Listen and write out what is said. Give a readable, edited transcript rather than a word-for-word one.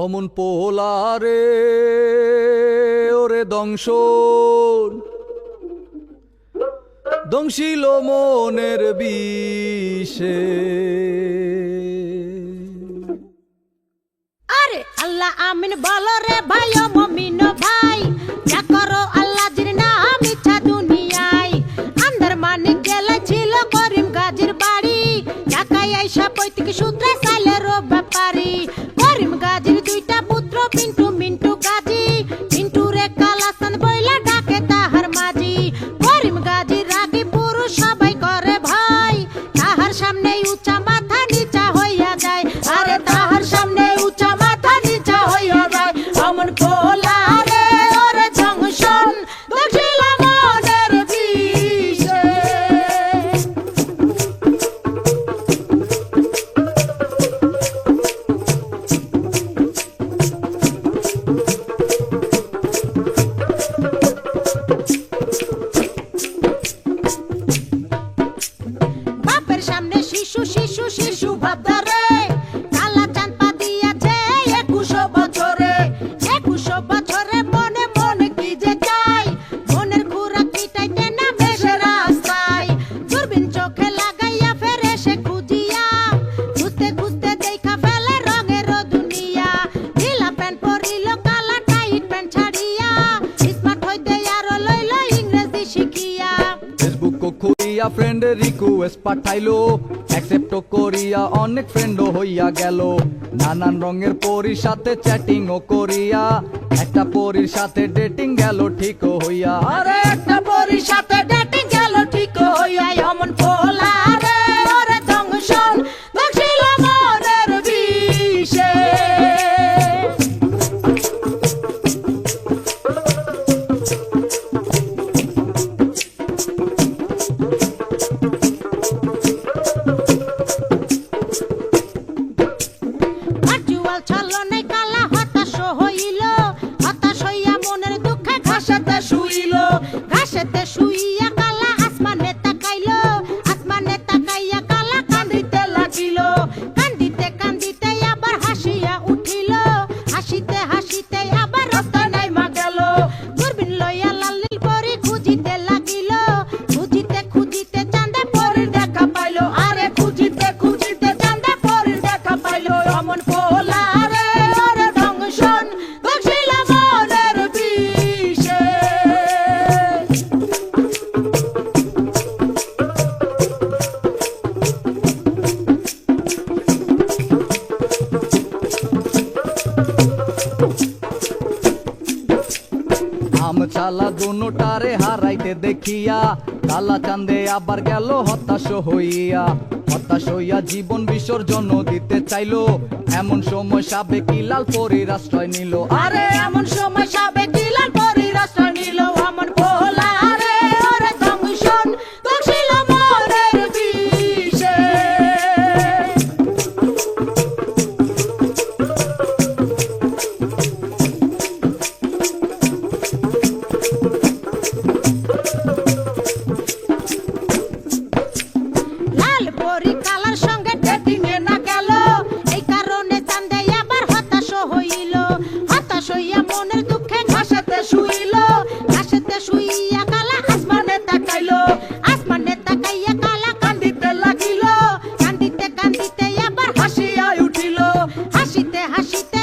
অমন পোলারে ওরে দংশন দংশিল মনের বিষে। আরে আল্লাহ আমিন বলো রে ভাই ও মমিন ভাই, যা করো আল্লাহ জির নাম ইচ্ছা দুনিয়ায়। আন্দার মানিক জেলা ছিল করিম গাজীর বাড়ি, ঢাকায় আইসা পৈতৃক সূত্রে সাইলের ব্যাপারী। করিম গাজীর দুইটা পুত্র পিন্টু মিন্টু গাজী, মিন্টু রে কালাসান বইলা ডাকে তাহার মাঝি। করিম গাজীর রাগী পুরুষ সবাই করে ভয়, তাহার সামনে উঁচা মাথা নিচা হইয়া যায়। আরে তাহার সামনে উঁচা মাথা নিচা হইয়া যায়। অমন পোলারে ওরে জংশন দক্ষিল মনের বিষে। বাপের সামনে শিশু শিশু শিশু ভাবদারে, কালা চাঁদ পা দিয়াছে 21 বছরে। 21 বছরে মনে মনে কি যে চাই, মনের খুরাক মিটাইতে না বেশে রাস্তায়। দূরবীন চোখে লাগাইয়া ফেরে সে খুঁজিয়া, খুঁজতে খুঁজতে দেখা ফেলে রঙের দুনিয়া। ঢিলা প্যান্ট পরিল কালা টাইট প্যান্ট ছাড়িয়া, স্মার্ট হইতে আরো লইল ইংরেজি শিখিয়া। ফেসবুক খুলিয়া ফ্রেন্ডের রিকোয়েস্ট পাঠাইলো, অ্যাকসেপ্ট করিয়া অনেক ফ্রেন্ডও হইয়া গেল। নানান রঙের পরীর সাথে চ্যাটিং ও করিয়া, একটা পরীর সাথে ডেটিং গেল ঠিক হইয়া। আরে একটা পরীর সাথে ডেটিং গেল ঠিক হইয়া। অমন পোলারে ওরে দংশন দক্ষিল মনের বিষে। ভার্চুয়াল ছলনায় কালা হতাশ হইল, হতাশ হইয়া মনের দুঃখে ঘাসেতে শুইল। ঘাসেতে শুইয়া কালা আসমানে তাকাইল, আসমানে তাকাইয়া কালা কান্দিতে লাগিল। কান্দিতে কান্দিতে আবার হাসিয়া উঠিল, হাসিতে হাসিতে আবার রাস্তায় নাইমা গেল। দূরবীন লইয়া লাল নীল পরী খুঁজিতে লাগিল, খুঁজিতে খুঁজিতে চাঁদে পরীর দেখা পাইল। আরে খুঁজিতে খুঁজিতে চাঁদে পরীর দেখা পাইল। অমন পোলারে ওরে দংশন দক্ষিল মনের বিষে। আম চালা দুটারে হারাইতে দেখিয়া, কালা চাঁদে আবার গেল হতাশ হইয়া। হতাশ হইয়া জীবন বিসর্জন দিতে চাইলো, এমন সময় সাবেকি লাল পরীর আশ্রয় নিল। আরে এমন সময় সাবেকি লাল পরীর আশ্রয় নিল। অমন পোলারে ওরে দংশন দক্ষিল মনের বিষে। লাল পরী কালার সঙ্গে ডেটিং এ না গেল, এই কারণে চাঁদে আবার হতাশ হইল। হতাশ হইয়া মনের দুঃখে ঘাসেতে শুইল, ঘাসেতে শুইয়া কালা আসমানে তাকাইল। আসমানে তাকাইয়া কালা কান্দিতে লাগিল, কান্দিতে কান্দিতে আবার হাসিয়া উঠিল। হাসিতে হাসিতে